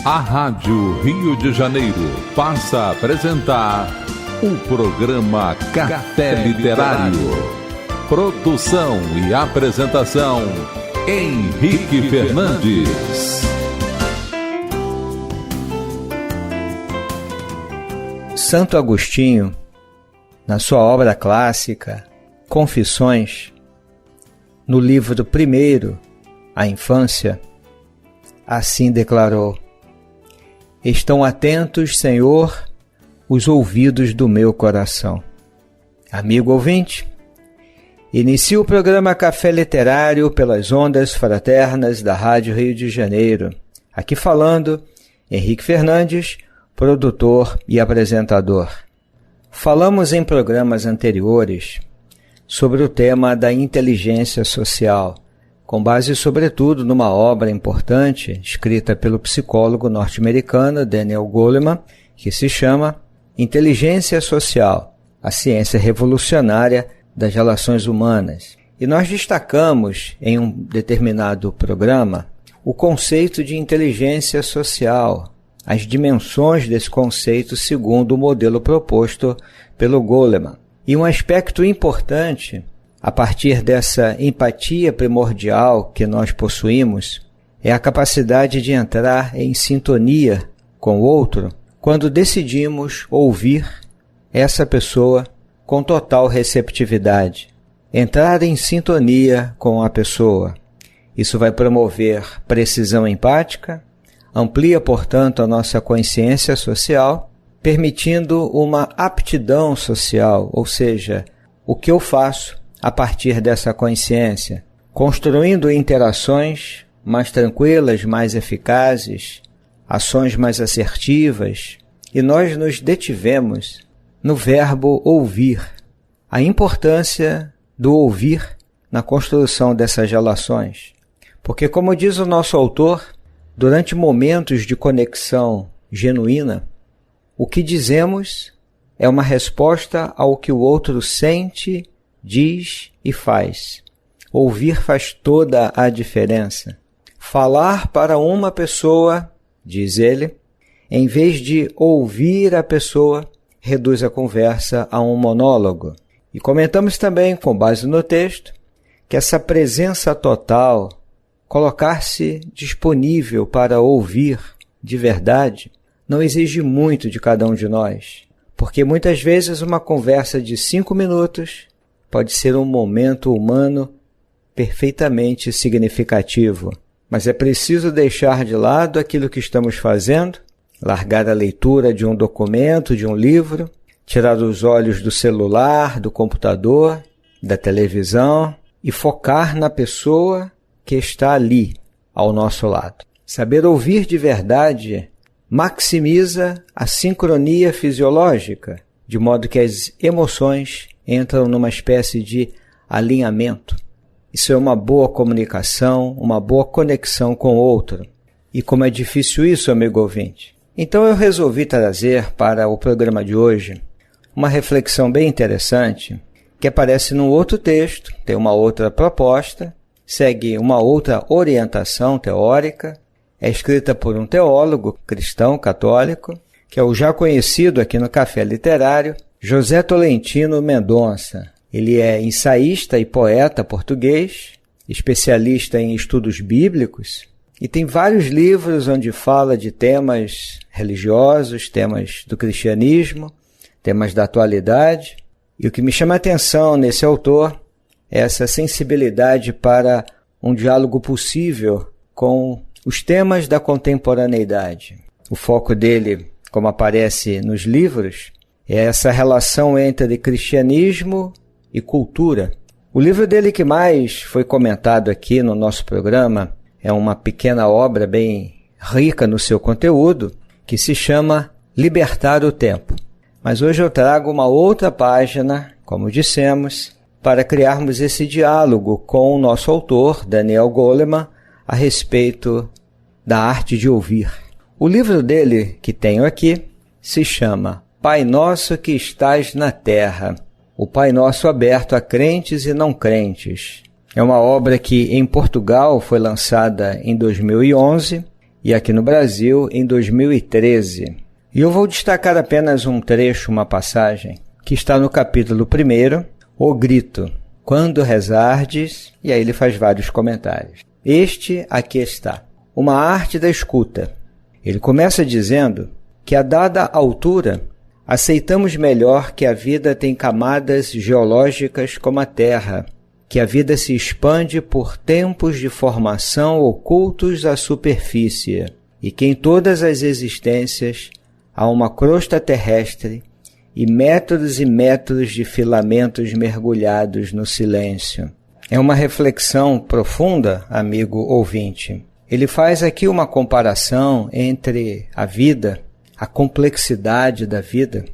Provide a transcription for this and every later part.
A Rádio Rio de Janeiro passa a apresentar o programa Café Literário. Produção e apresentação, Henrique Fernandes. Santo Agostinho, na sua obra clássica, Confissões, no livro primeiro, A Infância, assim declarou: Estão atentos, Senhor, os ouvidos do meu coração. Amigo ouvinte, inicio o programa Café Literário pelas ondas fraternas da Rádio Rio de Janeiro. Aqui falando, Henrique Fernandes, produtor e apresentador. Falamos em programas anteriores sobre o tema da inteligência social, com base sobretudo numa obra importante escrita pelo psicólogo norte-americano Daniel Goleman, que se chama Inteligência Social, a ciência revolucionária das relações humanas. E nós destacamos em um determinado programa o conceito de inteligência social, as dimensões desse conceito segundo o modelo proposto pelo Goleman. E um aspecto importante, a partir dessa empatia primordial que nós possuímos, é a capacidade de entrar em sintonia com o outro quando decidimos ouvir essa pessoa com total receptividade. Entrar em sintonia com a pessoa. Isso vai promover precisão empática, amplia, portanto, a nossa consciência social, permitindo uma aptidão social, ou seja, o que eu faço a partir dessa consciência, construindo interações mais tranquilas, mais eficazes, ações mais assertivas, e nós nos detivemos no verbo ouvir, a importância do ouvir na construção dessas relações. Porque, como diz o nosso autor, durante momentos de conexão genuína, o que dizemos é uma resposta ao que o outro sente, diz e faz. Ouvir faz toda a diferença. Falar para uma pessoa, diz ele, em vez de ouvir a pessoa, reduz a conversa a um monólogo. E comentamos também, com base no texto, que essa presença total, colocar-se disponível para ouvir de verdade, não exige muito de cada um de nós, porque muitas vezes uma conversa de 5 minutos pode ser um momento humano perfeitamente significativo, mas é preciso deixar de lado aquilo que estamos fazendo, largar a leitura de um documento, de um livro, tirar os olhos do celular, do computador, da televisão e focar na pessoa que está ali, ao nosso lado. Saber ouvir de verdade maximiza a sincronia fisiológica, de modo que as emoções entram numa espécie de alinhamento. Isso é uma boa comunicação, uma boa conexão com o outro. E como é difícil isso, amigo ouvinte? Então eu resolvi trazer para o programa de hoje uma reflexão bem interessante, que aparece num outro texto, tem uma outra proposta, segue uma outra orientação teórica, é escrita por um teólogo cristão católico, que é o já conhecido aqui no Café Literário, José Tolentino Mendonça. Ele é ensaísta e poeta português, especialista em estudos bíblicos, e tem vários livros onde fala de temas religiosos, temas do cristianismo, temas da atualidade. E o que me chama a atenção nesse autor é essa sensibilidade para um diálogo possível com os temas da contemporaneidade. O foco dele, como aparece nos livros, é essa relação entre cristianismo e cultura. O livro dele que mais foi comentado aqui no nosso programa é uma pequena obra bem rica no seu conteúdo, que se chama Libertar o Tempo. Mas hoje eu trago uma outra página, como dissemos, para criarmos esse diálogo com o nosso autor, Daniel Goleman, a respeito da arte de ouvir. O livro dele, que tenho aqui, se chama Pai Nosso que Estás na Terra, o Pai Nosso aberto a crentes e não crentes. É uma obra que em Portugal foi lançada em 2011 e aqui no Brasil em 2013. E eu vou destacar apenas um trecho, uma passagem, que está no capítulo 1, O Grito, quando rezardes, e aí ele faz vários comentários. Este aqui está, uma arte da escuta. Ele começa dizendo que a dada altura aceitamos melhor que a vida tem camadas geológicas como a Terra, que a vida se expande por tempos de formação ocultos à superfície, e que em todas as existências há uma crosta terrestre e metros de filamentos mergulhados no silêncio. É uma reflexão profunda, amigo ouvinte. Ele faz aqui uma comparação entre a vida, a complexidade da vida,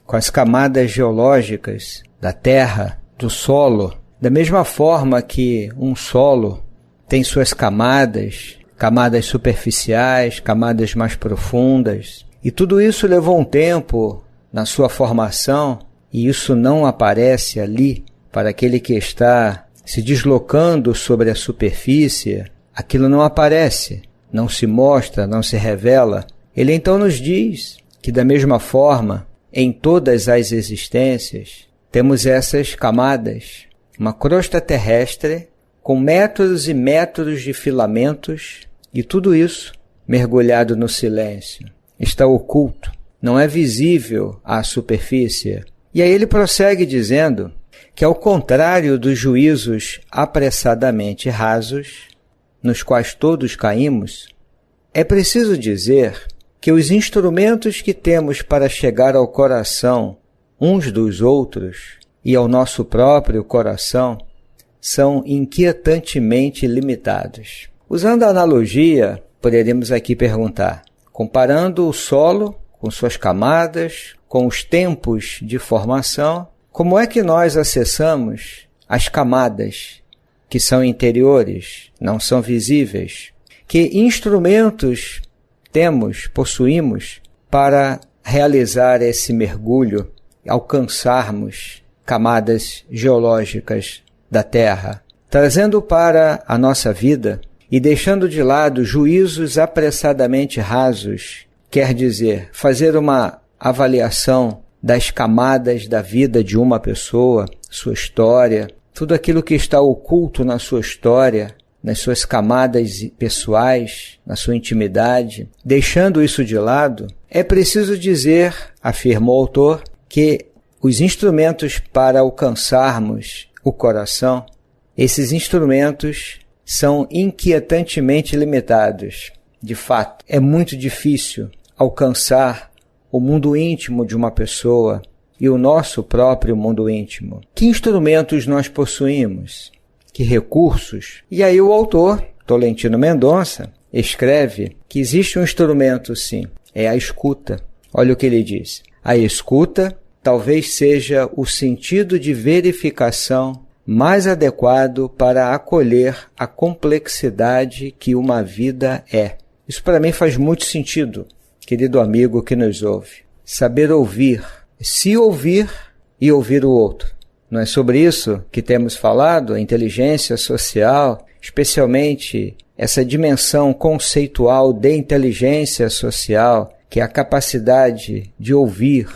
com as camadas geológicas da terra, do solo, da mesma forma que um solo tem suas camadas superficiais, camadas mais profundas, e tudo isso levou um tempo na sua formação, e isso não aparece ali para aquele que está se deslocando sobre a superfície, aquilo não aparece, não se mostra, não se revela. Ele então nos diz que da mesma forma, em todas as existências, temos essas camadas, uma crosta terrestre com metros e metros de filamentos, e tudo isso mergulhado no silêncio. Está oculto, não é visível à superfície. E aí ele prossegue dizendo que, ao contrário dos juízos apressadamente rasos, nos quais todos caímos, é preciso dizer que os instrumentos que temos para chegar ao coração uns dos outros e ao nosso próprio coração são inquietantemente limitados. Usando a analogia, poderíamos aqui perguntar, comparando o solo com suas camadas, com os tempos de formação, como é que nós acessamos as camadas que são interiores, não são visíveis? Que instrumentos possuímos para realizar esse mergulho, alcançarmos camadas geológicas da Terra, trazendo para a nossa vida e deixando de lado juízos apressadamente rasos, quer dizer, fazer uma avaliação das camadas da vida de uma pessoa, sua história, tudo aquilo que está oculto na sua história, nas suas camadas pessoais, na sua intimidade, deixando isso de lado, é preciso dizer, afirma o autor, que os instrumentos para alcançarmos o coração, esses instrumentos são inquietantemente limitados. De fato, é muito difícil alcançar o mundo íntimo de uma pessoa e o nosso próprio mundo íntimo. Que instrumentos nós possuímos? Que recursos? E aí o autor, Tolentino Mendonça, escreve que existe um instrumento, sim, é a escuta. Olha o que ele diz. A escuta talvez seja o sentido de verificação mais adequado para acolher a complexidade que uma vida é. Isso para mim faz muito sentido, querido amigo que nos ouve. Saber ouvir, se ouvir e ouvir o outro. Não é sobre isso que temos falado, a inteligência social, especialmente essa dimensão conceitual de inteligência social, que é a capacidade de ouvir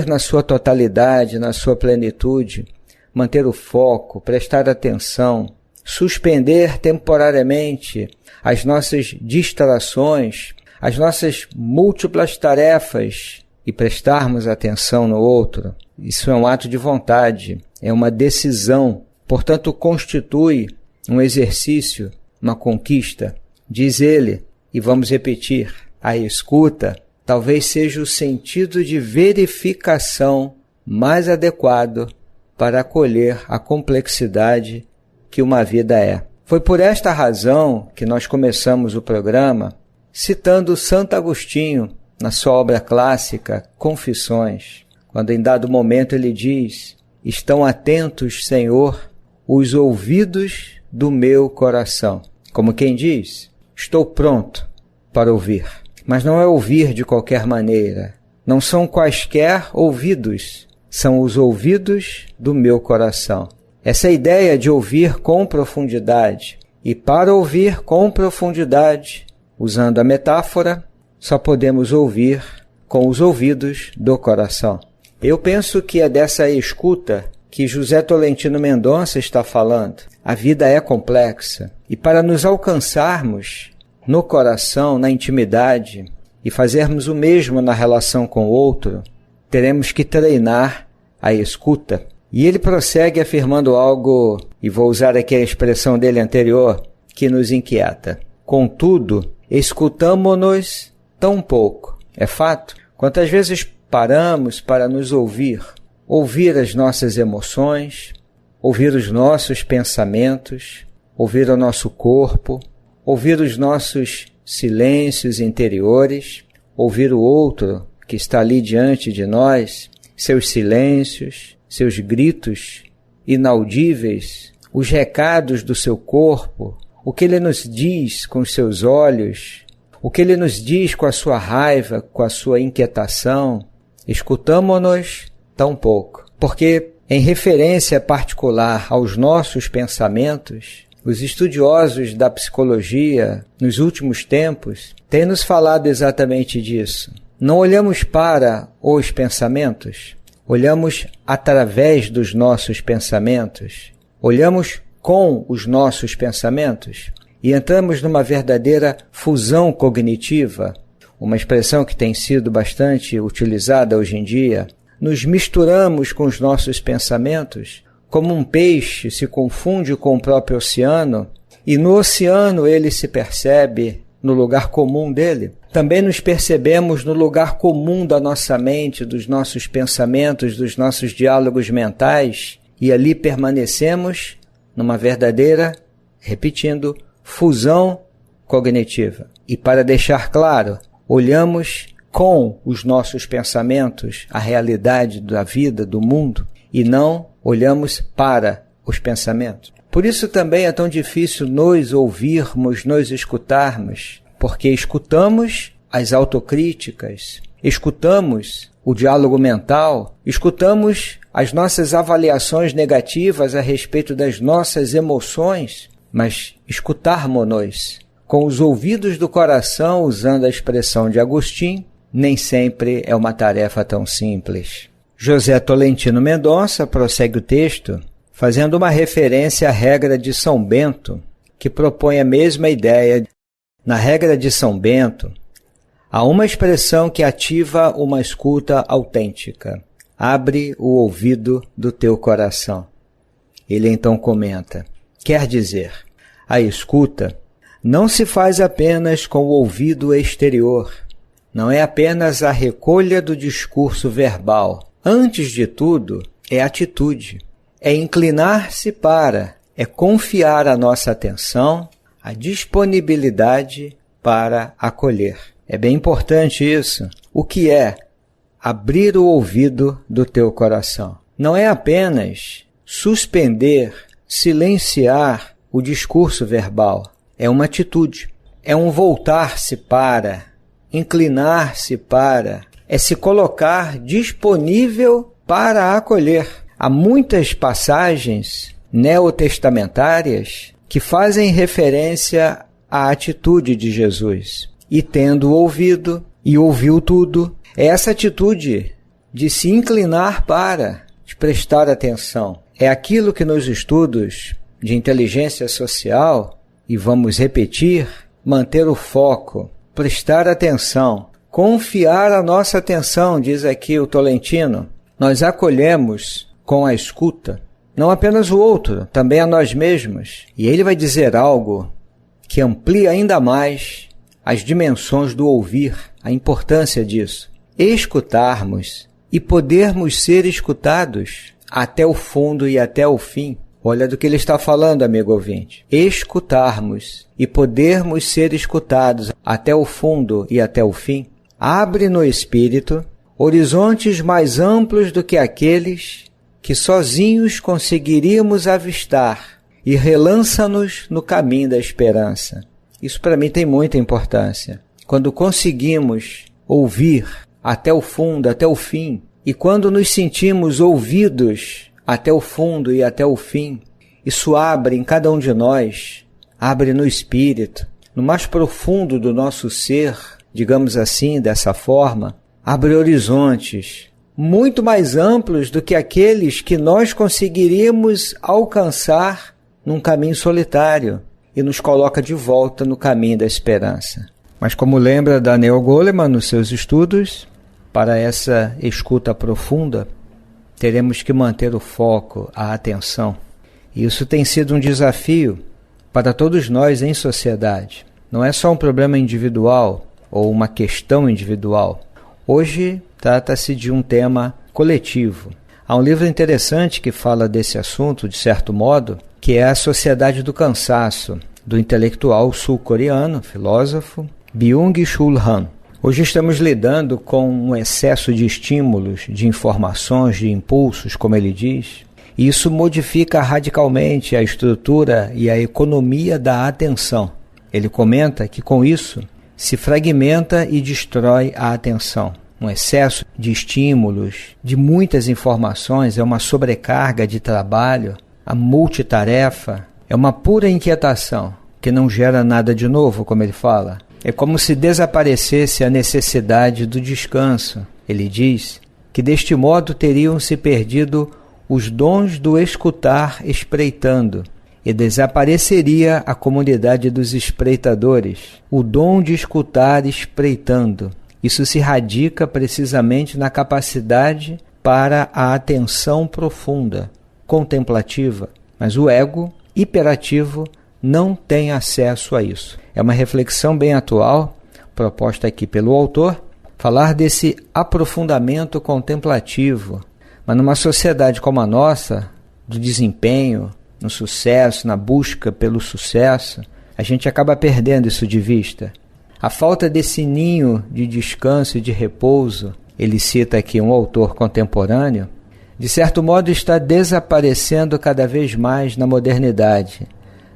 na sua totalidade, na sua plenitude, manter o foco, prestar atenção, suspender temporariamente as nossas distrações, as nossas múltiplas tarefas e prestarmos atenção no outro. Isso é um ato de vontade, é uma decisão, portanto constitui um exercício, uma conquista. Diz ele, e vamos repetir, a escuta talvez seja o sentido de verificação mais adequado para acolher a complexidade que uma vida é. Foi por esta razão que nós começamos o programa citando Santo Agostinho na sua obra clássica Confissões, quando em dado momento ele diz: estão atentos, Senhor, os ouvidos do meu coração. Como quem diz, estou pronto para ouvir. Mas não é ouvir de qualquer maneira, não são quaisquer ouvidos, são os ouvidos do meu coração. Essa ideia de ouvir com profundidade. E para ouvir com profundidade, usando a metáfora, só podemos ouvir com os ouvidos do coração. Eu penso que é dessa escuta que José Tolentino Mendonça está falando. A vida é complexa e para nos alcançarmos no coração, na intimidade e fazermos o mesmo na relação com o outro, teremos que treinar a escuta. E ele prossegue afirmando algo, e vou usar aqui a expressão dele anterior, que nos inquieta. Contudo, escutamo-nos tão pouco. É fato? Quantas vezes paramos para nos ouvir as nossas emoções, ouvir os nossos pensamentos, ouvir o nosso corpo, ouvir os nossos silêncios interiores, ouvir o outro que está ali diante de nós, seus silêncios, seus gritos inaudíveis, os recados do seu corpo, o que ele nos diz com os seus olhos, o que ele nos diz com a sua raiva, com a sua inquietação. Escutamo-nos tão pouco, porque em referência particular aos nossos pensamentos, os estudiosos da psicologia, nos últimos tempos, têm nos falado exatamente disso. Não olhamos para os pensamentos, olhamos através dos nossos pensamentos, olhamos com os nossos pensamentos e entramos numa verdadeira fusão cognitiva, uma expressão que tem sido bastante utilizada hoje em dia. Nos misturamos com os nossos pensamentos, como um peixe se confunde com o próprio oceano, e no oceano ele se percebe no lugar comum dele. Também nos percebemos no lugar comum da nossa mente, dos nossos pensamentos, dos nossos diálogos mentais, e ali permanecemos numa verdadeira, repetindo, fusão cognitiva. E para deixar claro, olhamos com os nossos pensamentos a realidade da vida, do mundo, e não olhamos para os pensamentos. Por isso também é tão difícil nos ouvirmos, nos escutarmos, porque escutamos as autocríticas, escutamos o diálogo mental, escutamos as nossas avaliações negativas a respeito das nossas emoções, mas escutarmos-nos com os ouvidos do coração, usando a expressão de Agostinho, nem sempre é uma tarefa tão simples. José Tolentino Mendonça prossegue o texto, fazendo uma referência à regra de São Bento, que propõe a mesma ideia. Na regra de São Bento, há uma expressão que ativa uma escuta autêntica. Abre o ouvido do teu coração. Ele então comenta, quer dizer, a escuta não se faz apenas com o ouvido exterior, não é apenas a recolha do discurso verbal. Antes de tudo, é atitude, é inclinar-se para, é confiar a nossa atenção, a disponibilidade para acolher. É bem importante isso. O que é abrir o ouvido do teu coração? Não é apenas suspender, silenciar o discurso verbal. É uma atitude, é um voltar-se para, inclinar-se para, é se colocar disponível para acolher. Há muitas passagens neotestamentárias que fazem referência à atitude de Jesus. E tendo ouvido, e ouviu tudo, é essa atitude de se inclinar para, de prestar atenção. É aquilo que nos estudos de inteligência social, e vamos repetir, manter o foco, prestar atenção, confiar a nossa atenção, diz aqui o Tolentino. Nós acolhemos com a escuta, não apenas o outro, também a nós mesmos. E ele vai dizer algo que amplia ainda mais as dimensões do ouvir, a importância disso. Escutarmos e podermos ser escutados até o fundo e até o fim. Olha do que ele está falando, amigo ouvinte. Escutarmos e podermos ser escutados até o fundo e até o fim. Abre no espírito horizontes mais amplos do que aqueles que sozinhos conseguiríamos avistar e relança-nos no caminho da esperança. Isso para mim tem muita importância. Quando conseguimos ouvir até o fundo, até o fim, e quando nos sentimos ouvidos até o fundo e até o fim, isso abre em cada um de nós, abre no espírito, no mais profundo do nosso ser, digamos assim, dessa forma, abre horizontes muito mais amplos do que aqueles que nós conseguiríamos alcançar num caminho solitário e nos coloca de volta no caminho da esperança. Mas como lembra Daniel Goleman nos seus estudos, para essa escuta profunda, teremos que manter o foco, a atenção. E isso tem sido um desafio para todos nós em sociedade. Não é só um problema individual ou uma questão individual. Hoje trata-se de um tema coletivo. Há um livro interessante que fala desse assunto, de certo modo, que é A Sociedade do Cansaço, do intelectual sul-coreano, filósofo, Byung-Chul Han. Hoje estamos lidando com um excesso de estímulos, de informações, de impulsos, como ele diz, e isso modifica radicalmente a estrutura e a economia da atenção. Ele comenta que com isso se fragmenta e destrói a atenção. Um excesso de estímulos, de muitas informações, é uma sobrecarga de trabalho, a multitarefa, é uma pura inquietação que não gera nada de novo, como ele fala. É como se desaparecesse a necessidade do descanso. Ele diz que deste modo teriam se perdido os dons do escutar espreitando, e desapareceria a comunidade dos espreitadores, o dom de escutar espreitando. Isso se radica precisamente na capacidade para a atenção profunda, contemplativa, mas o ego hiperativo não tem acesso a isso. É uma reflexão bem atual, proposta aqui pelo autor, falar desse aprofundamento contemplativo, mas numa sociedade como a nossa, do desempenho, no sucesso, na busca pelo sucesso, a gente acaba perdendo isso de vista. A falta desse ninho de descanso e de repouso, ele cita aqui um autor contemporâneo, de certo modo está desaparecendo cada vez mais na modernidade.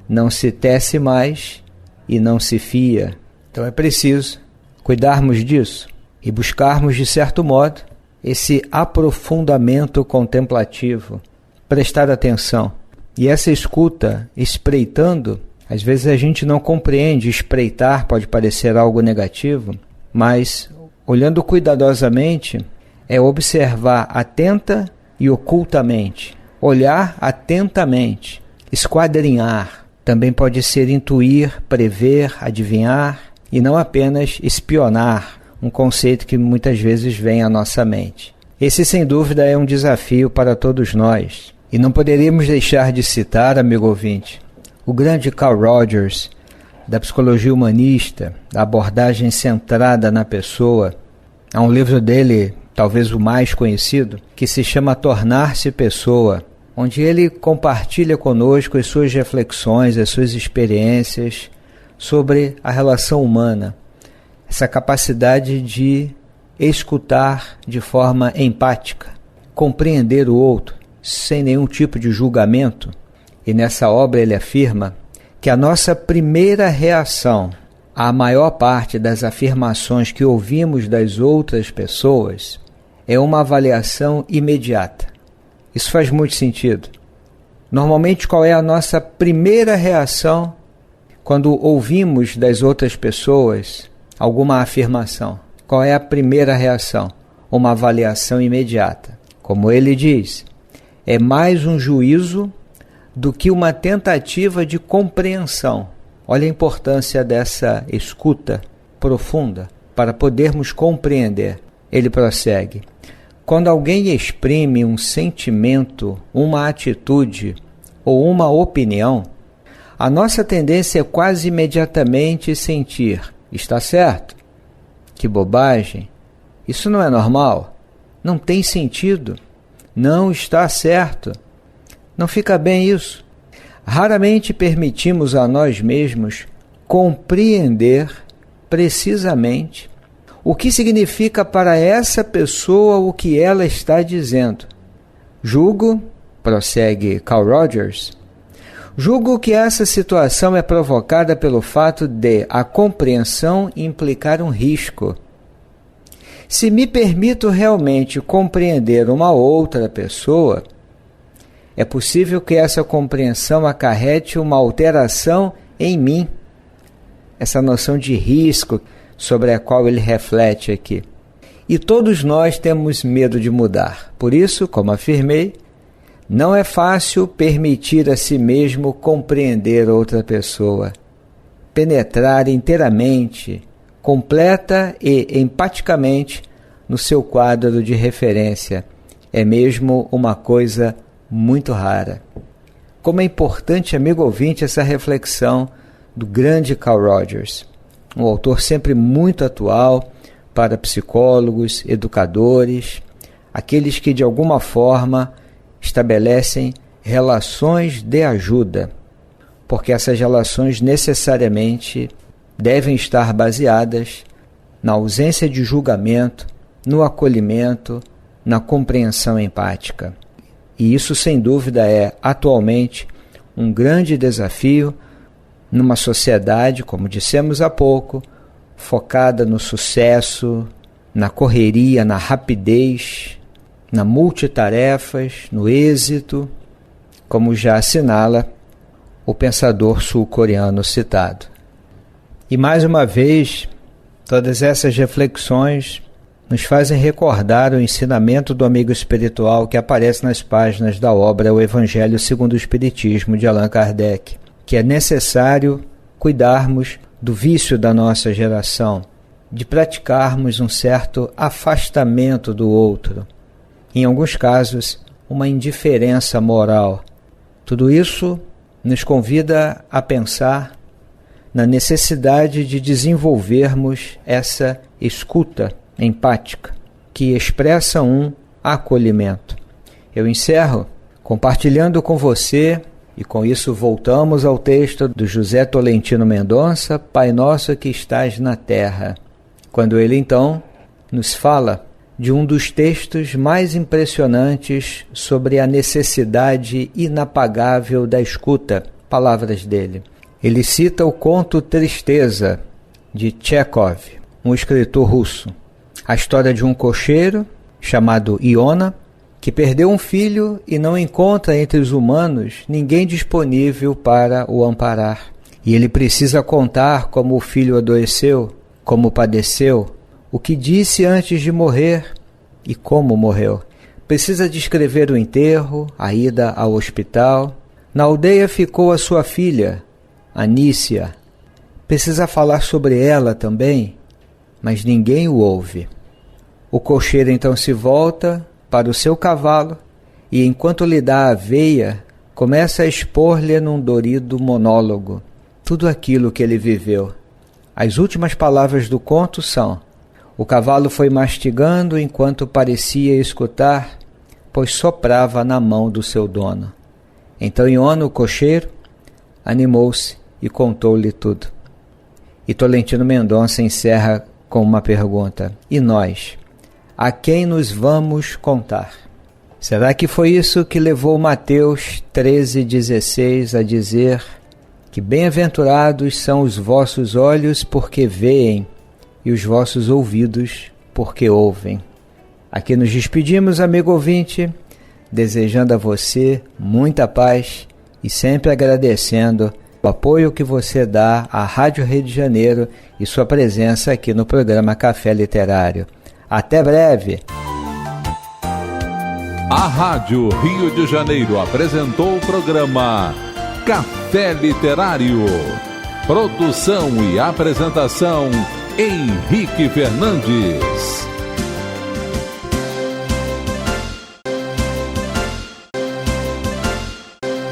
Não se tece mais e não se fia. Então é preciso cuidarmos disso e buscarmos, de certo modo, esse aprofundamento contemplativo, prestar atenção. E essa escuta, espreitando, às vezes a gente não compreende, espreitar pode parecer algo negativo, mas olhando cuidadosamente é observar atenta e ocultamente, olhar atentamente, esquadrinhar. Também pode ser intuir, prever, adivinhar e não apenas espionar, um conceito que muitas vezes vem à nossa mente. Esse, sem dúvida, é um desafio para todos nós. E não poderíamos deixar de citar, amigo ouvinte, o grande Carl Rogers, da psicologia humanista, da abordagem centrada na pessoa. Há um livro dele, talvez o mais conhecido, que se chama Tornar-se Pessoa, onde ele compartilha conosco as suas reflexões, as suas experiências sobre a relação humana, essa capacidade de escutar de forma empática, compreender o outro, sem nenhum tipo de julgamento. E nessa obra ele afirma que a nossa primeira reação à maior parte das afirmações que ouvimos das outras pessoas é uma avaliação imediata. Isso faz muito sentido. Normalmente, qual é a nossa primeira reação quando ouvimos das outras pessoas alguma afirmação? Qual é a primeira reação? Uma avaliação imediata. Como ele diz, é mais um juízo do que uma tentativa de compreensão. Olha a importância dessa escuta profunda para podermos compreender. Ele prossegue. Quando alguém exprime um sentimento, uma atitude ou uma opinião, a nossa tendência é quase imediatamente sentir: está certo? Que bobagem! Isso não é normal? Não tem sentido? Não está certo? Não fica bem isso? Raramente permitimos a nós mesmos compreender precisamente o que significa para essa pessoa o que ela está dizendo. Julgo, prossegue Carl Rogers, julgo que essa situação é provocada pelo fato de a compreensão implicar um risco. Se me permito realmente compreender uma outra pessoa, é possível que essa compreensão acarrete uma alteração em mim. essa noção de risco sobre a qual ele reflete aqui. E todos nós temos medo de mudar. Por isso, como afirmei, não é fácil permitir a si mesmo compreender outra pessoa, penetrar inteiramente, completa e empaticamente no seu quadro de referência. É mesmo uma coisa muito rara. Como é importante, amigo ouvinte, essa reflexão do grande Carl Rogers, um autor sempre muito atual para psicólogos, educadores, aqueles que de alguma forma estabelecem relações de ajuda, porque essas relações necessariamente devem estar baseadas na ausência de julgamento, no acolhimento, na compreensão empática. E isso, sem dúvida, é atualmente um grande desafio numa sociedade, como dissemos há pouco, focada no sucesso, na correria, na rapidez, na multitarefas, no êxito, como já assinala o pensador sul-coreano citado. E mais uma vez, todas essas reflexões nos fazem recordar o ensinamento do amigo espiritual que aparece nas páginas da obra O Evangelho segundo o Espiritismo, de Allan Kardec, que é necessário cuidarmos do vício da nossa geração, de praticarmos um certo afastamento do outro, em alguns casos, uma indiferença moral. Tudo isso nos convida a pensar na necessidade de desenvolvermos essa escuta empática, que expressa um acolhimento. Eu encerro compartilhando com você, e com isso voltamos ao texto do José Tolentino Mendonça, Pai Nosso que estás na terra, quando ele então nos fala de um dos textos mais impressionantes sobre a necessidade inapagável da escuta, palavras dele. Ele cita o conto Tristeza, de Tchekhov, um escritor russo. A história de um cocheiro chamado Iona, que perdeu um filho e não encontra entre os humanos ninguém disponível para o amparar. E ele precisa contar como o filho adoeceu, como padeceu, o que disse antes de morrer e como morreu. Precisa descrever o enterro, a ida ao hospital. Na aldeia ficou a sua filha, Anícia. Precisa falar sobre ela também, mas ninguém o ouve. O cocheiro então se volta para o seu cavalo e, enquanto lhe dá a aveia, começa a expor-lhe num dorido monólogo tudo aquilo que ele viveu. As últimas palavras do conto são: o cavalo foi mastigando enquanto parecia escutar, pois soprava na mão do seu dono. Então Iona, o cocheiro, animou-se e contou-lhe tudo. E Tolentino Mendonça encerra com uma pergunta: e nós? A quem nos vamos contar? Será que foi isso que levou Mateus 13,16 a dizer que bem-aventurados são os vossos olhos porque veem e os vossos ouvidos porque ouvem? Aqui nos despedimos, amigo ouvinte, desejando a você muita paz e sempre agradecendo o apoio que você dá à Rádio Rio de Janeiro e sua presença aqui no programa Café Literário. Até breve! A Rádio Rio de Janeiro apresentou o programa Café Literário. Produção e apresentação, Henrique Fernandes.